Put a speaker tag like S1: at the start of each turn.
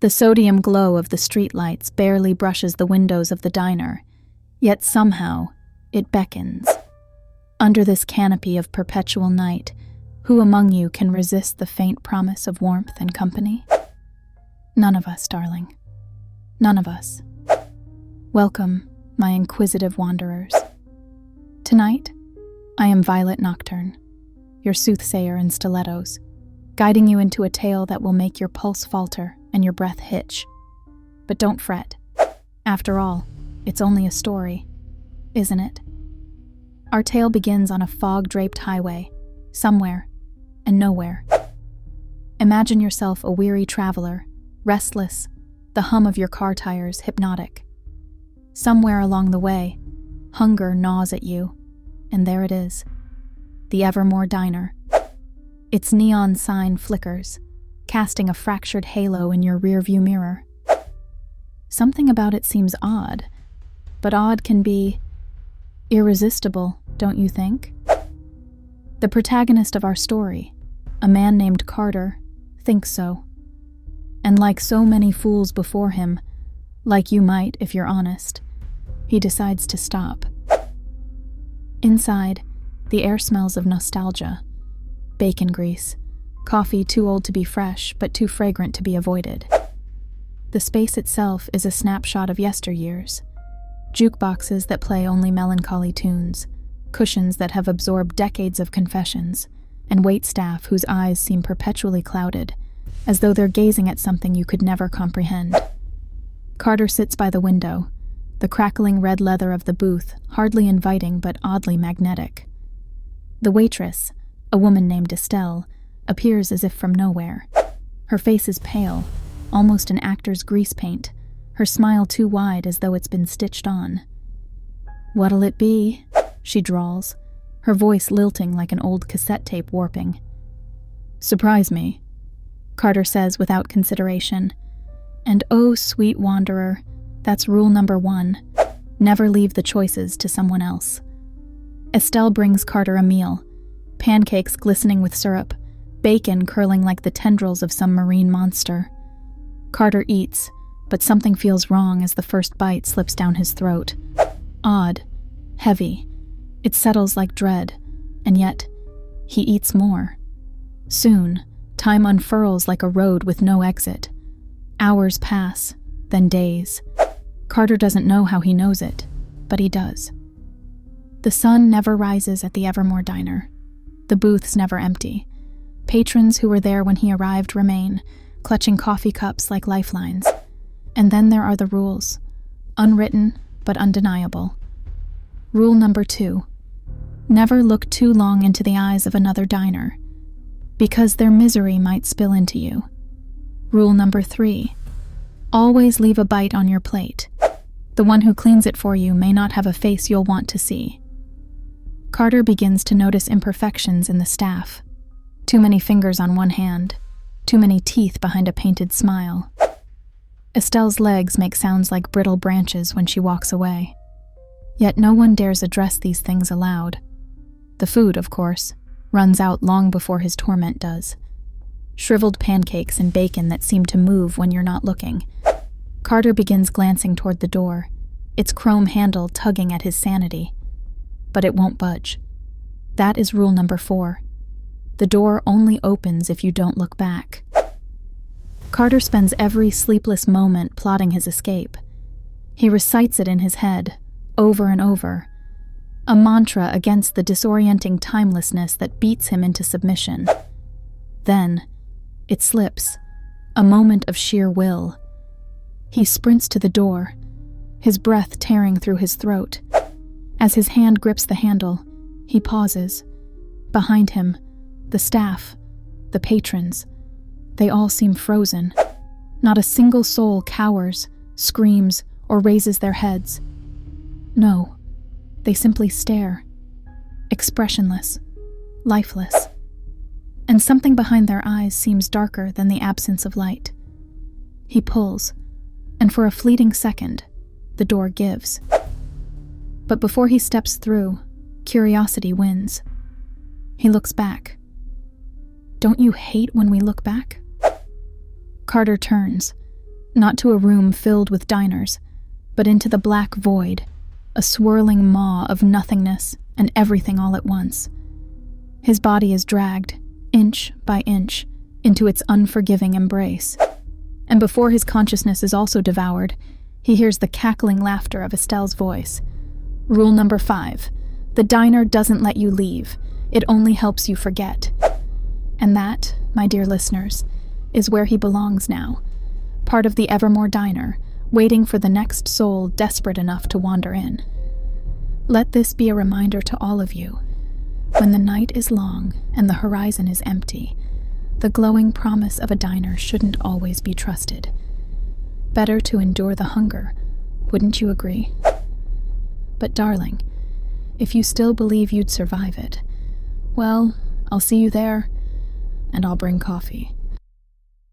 S1: The sodium glow of the streetlights barely brushes the windows of the diner, yet somehow it beckons. Under this canopy of perpetual night, who among you can resist the faint promise of warmth and company? None of us, darling. None of us. Welcome, my inquisitive wanderers. Tonight, I am Violet Nocturne, your soothsayer in stilettos, guiding you into a tale that will make your pulse falter and your breath hitch. But don't fret. After all, it's only a story, isn't it? Our tale begins on a fog-draped highway, somewhere and nowhere. Imagine yourself a weary traveler, restless, the hum of your car tires hypnotic. Somewhere along the way, hunger gnaws at you, and there it is, the Evermore Diner. Its neon sign flickers, casting a fractured halo in your rearview mirror. Something about it seems odd, but odd can be irresistible, don't you think? The protagonist of our story, a man named Carter, thinks so. And like so many fools before him, like you might if you're honest, he decides to stop. Inside, the air smells of nostalgia, bacon grease, coffee too old to be fresh but too fragrant to be avoided. The space itself is a snapshot of yesteryears, jukeboxes that play only melancholy tunes, cushions that have absorbed decades of confessions, and waitstaff whose eyes seem perpetually clouded, as though they're gazing at something you could never comprehend. Carter sits by the window, the crackling red leather of the booth hardly inviting but oddly magnetic. The waitress, a woman named Estelle, appears as if from nowhere. Her face is pale, almost an actor's grease paint, her smile too wide as though it's been stitched on. "What'll it be?" she drawls, her voice lilting like an old cassette tape warping. "Surprise me," Carter says without consideration. And oh, sweet wanderer, that's rule number 1. Never leave the choices to someone else. Estelle brings Carter a meal, pancakes glistening with syrup, bacon curling like the tendrils of some marine monster. Carter eats, but something feels wrong as the first bite slips down his throat. Odd, heavy. It settles like dread, and yet, he eats more. Soon, time unfurls like a road with no exit. Hours pass, then days. Carter doesn't know how he knows it, but he does. The sun never rises at the Evermore Diner. The booths never empty. Patrons who were there when he arrived remain, clutching coffee cups like lifelines. And then there are the rules, unwritten but undeniable. Rule number 2. Never look too long into the eyes of another diner, because their misery might spill into you. Rule number 3. Always leave a bite on your plate. The one who cleans it for you may not have a face you'll want to see. Carter begins to notice imperfections in the staff. Too many fingers on one hand, too many teeth behind a painted smile. Estelle's legs make sounds like brittle branches when she walks away. Yet no one dares address these things aloud. The food, of course, runs out long before his torment does. Shriveled pancakes and bacon that seem to move when you're not looking. Carter begins glancing toward the door, its chrome handle tugging at his sanity. But it won't budge. That is rule number 4. The door only opens if you don't look back. Carter spends every sleepless moment plotting his escape. He recites it in his head, over and over, a mantra against the disorienting timelessness that beats him into submission. Then, it slips, a moment of sheer will. He sprints to the door, his breath tearing through his throat. As his hand grips the handle, he pauses. Behind him, the staff, the patrons, they all seem frozen. Not a single soul cowers, screams, or raises their heads. No, they simply stare, expressionless, lifeless. And something behind their eyes seems darker than the absence of light. He pulls, and for a fleeting second, the door gives. But before he steps through, curiosity wins. He looks back. Don't you hate when we look back? Carter turns, Not to a room filled with diners, but into the black void, a swirling maw of nothingness and everything all at once. His body is dragged, inch by inch, into its unforgiving embrace. And before his consciousness is also devoured, he hears the cackling laughter of Estelle's voice. Rule number 5. The diner doesn't let you leave. It only helps you forget. And that, my dear listeners, is where he belongs now. Part of the Evermore Diner, waiting for the next soul desperate enough to wander in. Let this be a reminder to all of you. When the night is long and the horizon is empty, the glowing promise of a diner shouldn't always be trusted. Better to endure the hunger, wouldn't you agree? But darling, if you still believe you'd survive it, well, I'll see you there, and I'll bring coffee.